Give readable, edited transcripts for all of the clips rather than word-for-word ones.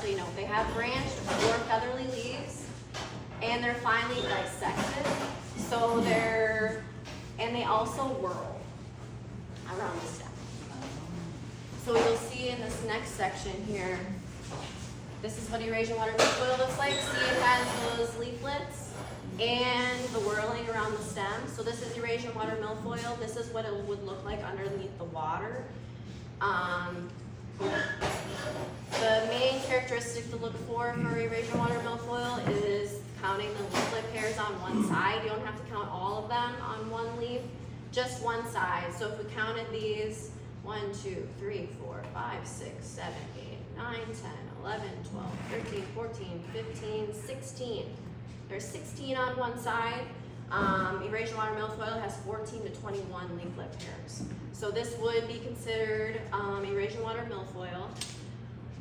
So, you know, they have branched or featherly leaves, and they're finely dissected. So and they also whirl around the stem. So you'll see in this next section here, this is what Eurasian water milfoil looks like. See, it has those leaflets and the whirling around the stem. So this is Eurasian water milfoil. This is what it would look like underneath the water. The main characteristic to look for Eurasian water milfoil is counting the leaflet pairs on one side. You don't have to count all of them on one leaf, just one side. So if we counted these, 1, 2, 3, 4, 5, 6, 7, 8, 9, 10, 11, 12, 13, 14, 15, 16. There's 16 on one side. Eurasian water milfoil has 14 to 21 leaflet pairs. So this would be considered Eurasian water milfoil.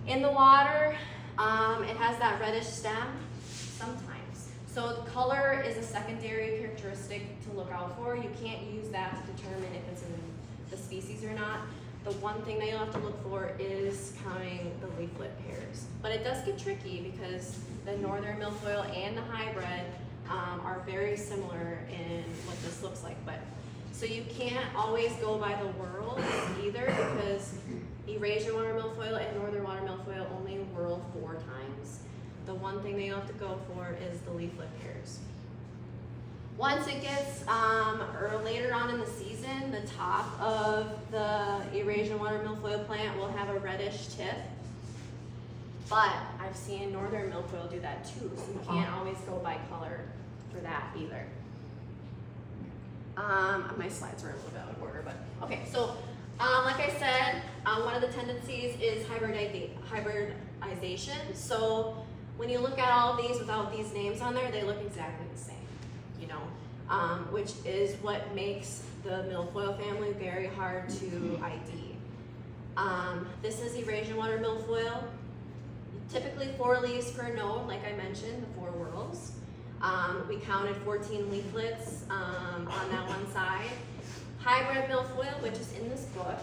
In the water, it has that reddish stem sometimes. So the color is a secondary characteristic to look out for. You can't use that to determine if it's in the species or not. The one thing that you'll have to look for is counting the leaflet pairs. But it does get tricky because the northern milfoil and the hybrid are very similar in what this looks like. So you can't always go by the whirls either, because Eurasian water milfoil and northern water milfoil only whirl 4 times. The one thing that you have to go for is the leaflet pairs. Once it gets later on in the season, the top of the Eurasian water milfoil plant will have a reddish tip. But I've seen northern milfoil do that too, so you can't always go by color for that either. My slides are a little bit out of order, but okay. So, like I said, one of the tendencies is hybridization. So when you look at all of these without these names on there, they look exactly the same, you know, which is what makes the milfoil family very hard to ID. This is Eurasian water milfoil. Typically 4 leaves per node, like I mentioned, the 4 whorls. We counted 14 leaflets on that one side. Hybrid milfoil, which is in this book,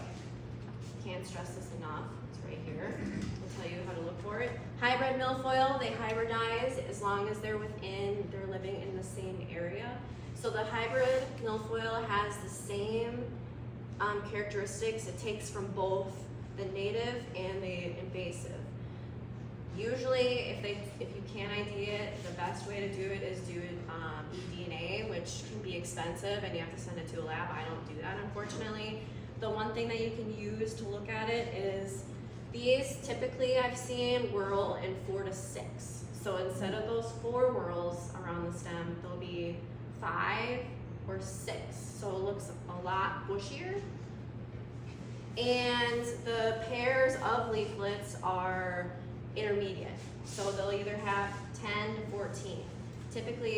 can't stress this enough, it's right here. I'll tell you how to look for it. Hybrid milfoil, they hybridize as long as they're living in the same area. So the hybrid milfoil has the same characteristics. It takes from both the native and the invasive. Usually, if you can't ID it, the best way to do it is do eDNA, which can be expensive and you have to send it to a lab. I don't do that, unfortunately. The one thing that you can use to look at it is these typically I've seen whirl in 4 to 6. So instead of those 4 whirls around the stem, there'll be 5 or 6. So it looks a lot bushier. And the pairs of leaflets are intermediate. So they'll either have 10 to 14. Typically